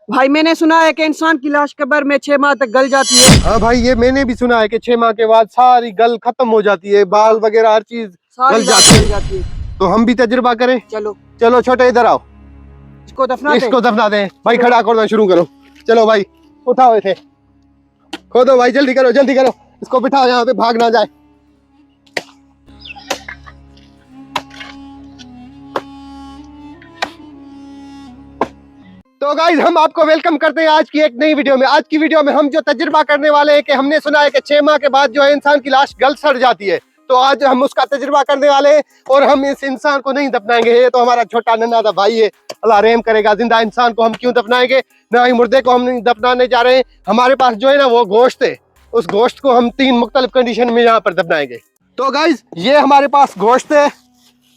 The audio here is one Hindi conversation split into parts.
भाई मैंने सुना है कि इंसान की लाश कब्र में 6 माह तक गल जाती है। हाँ भाई, ये मैंने भी सुना है कि 6 माह के बाद सारी गल खत्म हो जाती है, बाल वगैरह हर चीज सारी गल लाश जाती गल है। जाती है। तो हम भी तजुर्बा करें। चलो चलो छोटे इधर आओ, इसको दफना दें। इसको दफना दें। भाई खड़ा करना शुरू करो। चलो भाई उठाओ इसे, खोदो भाई, जल्दी करो जल्दी करो, इसको बिठाओ यहाँ पे, भाग ना जाए। तो गाइज हम आपको वेलकम करते हैं आज की एक नई वीडियो में। आज की वीडियो में हम जो तजुर्बा करने वाले हैं कि हमने सुना है कि 6 माह के बाद जो है इंसान की लाश गल सड़ जाती है, तो आज हम उसका तजुर्बा करने वाले हैं। और हम इस इंसान को नहीं दफनाएंगे, ये तो हमारा छोटा नन्हा सा भाई है, अल्लाह रहम करेगा। जिंदा इंसान को हम क्यों दफनाएंगे, ना ही मुर्दे को हम नहीं दफनाने जा रहे हैं। हमारे पास जो है ना वो गोश्त है, उस गोश्त को हम 3 मुख्तलिफ कंडीशन में यहाँ पर दफनाएंगे। तो गाइज ये हमारे पास गोश्त है,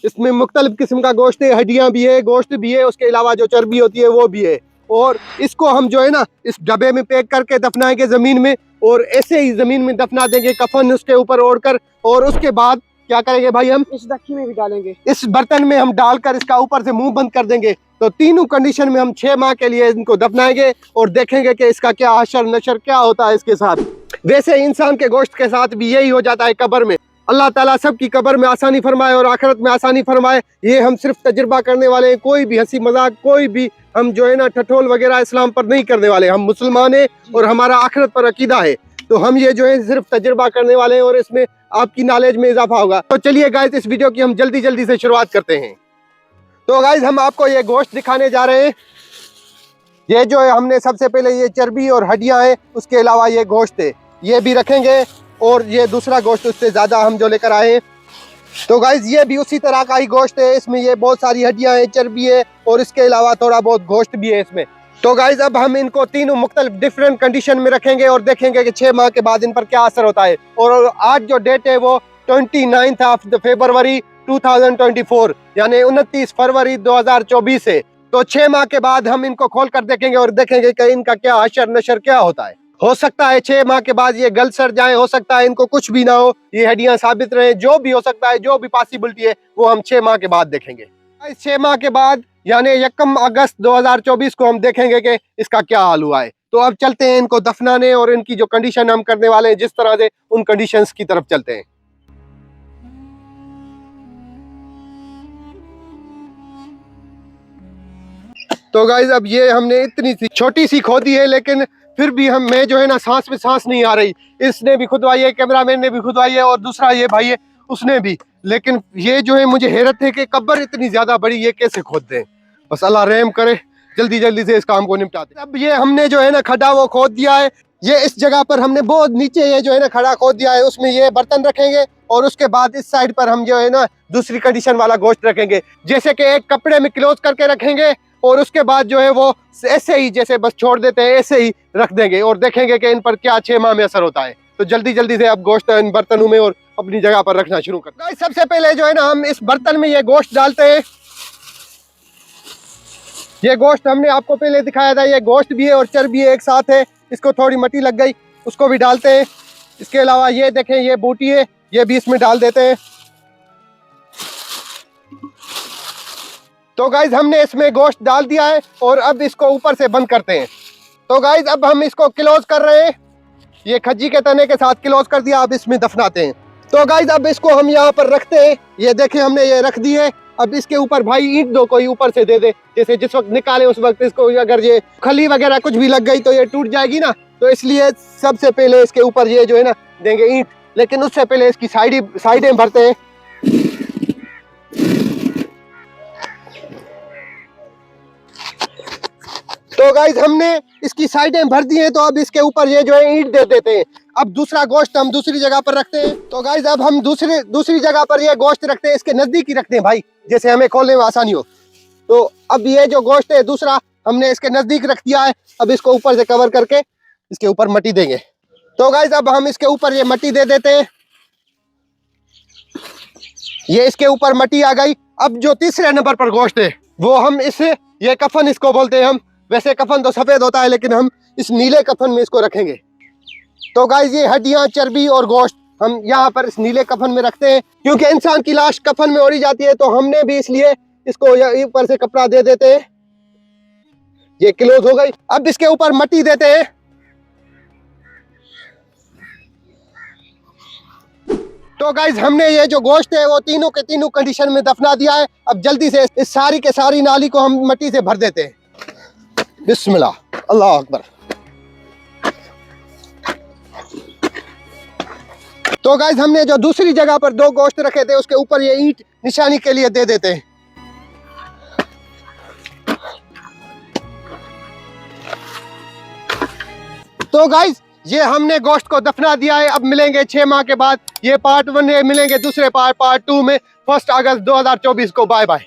इसमें मुख्तलिफ किस्म का गोश्त है, हड्डियां भी है, गोश्त भी है, उसके अलावा जो चर्बी होती है वो भी है। और इसको हम जो है ना इस डब्बे में पैक करके दफनाएंगे जमीन में, और ऐसे ही जमीन में दफना देंगे, कफन उसके ऊपर ओढ़कर। और उसके बाद क्या करेंगे भाई, हम इस दखी में भी डालेंगे, इस बर्तन में हम डालकर इसका ऊपर से मुंह बंद कर देंगे। तो तीनों कंडीशन में हम 6 माह के लिए इनको दफनाएंगे और देखेंगे कि इसका क्या हशर नशर क्या होता है इसके साथ। वैसे इंसान के गोश्त के साथ भी यही हो जाता है कब्र में। अल्लाह ताला सबकी कब्र में आसानी फरमाए और आखिरत में आसानी फरमाए। ये हम सिर्फ तजुर्बा करने वाले हैं, कोई भी हंसी मजाक, कोई भी हम जो है ना ठठोल वगैरह इस्लाम पर नहीं करने वाले। हम मुसलमान हैं और हमारा आखिरत पर अकीदा है, तो हम ये जो है सिर्फ तजुर्बा करने वाले हैं और इसमें आपकी नॉलेज में इजाफा होगा। तो चलिए गाइस इस वीडियो की हम जल्दी जल्दी से शुरुआत करते हैं। तो गाइस हम आपको ये गोश्त दिखाने जा रहे हैं। ये जो है हमने सबसे पहले ये चर्बी और हड्डियां हैं, उसके अलावा ये गोश्त है, ये भी रखेंगे। और ये दूसरा गोश्त उससे ज्यादा हम जो लेकर आए हैं। तो गाइस ये भी उसी तरह का ही गोश्त है, इसमें ये बहुत सारी हड्डियां हैं, चर्बी है और इसके अलावा थोड़ा बहुत गोश्त भी है इसमें। तो गाइस अब हम इनको तीनों मुख्तलिफ डिफरेंट कंडीशन में रखेंगे और देखेंगे कि 6 माह के बाद इन पर क्या असर होता है। और आज जो डेट है वो 29 फरवरी 2024 यानी 29 फरवरी 2024 है। तो 6 माह के बाद हम इनको खोल कर देखेंगे और देखेंगे कि इनका क्या हशर नशर क्या होता है। हो सकता है 6 माह के बाद ये गल सड़ जाए, हो सकता है इनको कुछ भी ना हो, ये हड्डियां साबित रहे, जो भी हो सकता है, जो भी पॉसिबिलिटी है वो हम 6 माह के बाद देखेंगे। 6 माह के बाद यानी 1 अगस्त 2024 को हम देखेंगे कि इसका क्या हाल हुआ है। तो अब चलते हैं इनको दफनाने और इनकी जो कंडीशन हम करने वाले हैं जिस तरह से, उन कंडीशंस की तरफ चलते हैं। तो गाइज अब ये हमने इतनी सी छोटी सी खोदी है, लेकिन फिर भी मैं जो है ना सांस में सांस नहीं आ रही। इसने भी खुदवाई है, कैमरामैन ने भी खुदवाई है, और दूसरा ये भाई है उसने भी। लेकिन ये जो है मुझे हैरत है कि कब्र इतनी ज्यादा बड़ी ये कैसे खोद दें। बस अल्लाह रहम करे, जल्दी जल्दी से इस काम को निपटा दें। अब ये हमने जो है ना खड्डा वो खोद दिया है। ये इस जगह पर हमने बहुत नीचे ये जो है ना खड़ा खोद दिया है, उसमें ये बर्तन रखेंगे। और उसके बाद इस साइड पर हम जो है ना दूसरी कंडीशन वाला गोश्त रखेंगे, जैसे कि एक कपड़े में क्लोज करके रखेंगे। और उसके बाद जो है वो ऐसे ही जैसे बस छोड़ देते हैं ऐसे ही रख देंगे और देखेंगे कि इन पर क्या 6 माह में असर होता है। तो जल्दी जल्दी से अब गोश्त इन बर्तनों में और अपनी जगह पर रखना शुरू करते हैं। सबसे पहले जो है ना हम इस बर्तन में ये गोश्त डालते हैं। ये गोश्त हमने आपको पहले दिखाया था, ये गोश्त भी है और चर्बी एक साथ है। इसको थोड़ी मट्टी लग गई, उसको भी डालते हैं। इसके अलावा ये देखें ये बूटी है, ये भी इसमें डाल देते हैं। तो गाइज हमने इसमें गोश्त डाल दिया है और अब इसको ऊपर से बंद करते हैं। तो गाइज अब हम इसको क्लोज कर रहे हैं, ये खज्जी के तने के साथ क्लोज कर दिया। अब इसमें दफनाते हैं। तो गाइज अब इसको हम यहाँ पर रखते हैं। ये देखें हमने ये रख दी है। अब इसके ऊपर भाई ईंट दो कोई ऊपर से दे दे, जैसे जिस वक्त निकाले उस वक्त इसको अगर ये खली वगैरह कुछ भी लग गई तो ये टूट जाएगी ना, तो इसलिए सबसे पहले इसके ऊपर ये जो है ना देंगे ईंट। लेकिन उससे पहले इसकी साइडें भरते हैं। तो गाइज हमने इसकी साइडें भर दी हैं, तो अब इसके ऊपर ये जो है ईंट दे देते हैं। अब दूसरा गोश्त हम दूसरी जगह पर रखते हैं। तो गाइज अब हम दूसरी जगह पर ये गोश्त रखते हैं, इसके नजदीक ही रखते हैं भाई, जैसे हमें खोलने में आसानी हो। तो अब ये जो गोश्त है दूसरा हमने इसके नजदीक रख दिया है। अब इसको ऊपर से कवर करके इसके ऊपर मट्टी देंगे। तो गाइज अब हम इसके ऊपर ये मट्टी दे देते हैं। ये इसके ऊपर मट्टी आ गई। अब जो तीसरे नंबर पर गोश्त है वो हम इसे, ये कफन इसको बोलते हैं हम। वैसे कफन तो सफेद होता है, लेकिन हम इस नीले कफन में इसको रखेंगे। तो गाइस ये हड्डियां, चर्बी और गोश्त हम यहाँ पर इस नीले कफन में रखते हैं, क्योंकि इंसान की लाश कफन में ओढ़ी जाती है। तो हमने भी इसलिए इसको ऊपर से कपड़ा दे देते हैं। ये क्लोज हो गई। अब इसके ऊपर मट्टी देते हैं। तो गाइज हमने ये जो गोश्त है वो तीनों के तीनों कंडीशन में दफना दिया है। अब जल्दी से इस सारी के सारी नाली को हम मट्टी से भर देते हैं। बिस्मिल्लाह, अल्लाह अकबर। तो गाइज हमने जो दूसरी जगह पर 2 गोश्त रखे थे उसके ऊपर ये ईंट निशानी के लिए दे देते हैं। तो गाइज ये हमने गोश्त को दफना दिया है। अब मिलेंगे 6 माह के बाद। ये पार्ट 1 है, मिलेंगे दूसरे पार्ट 2 में 1 अगस्त 2024 को। Bye bye.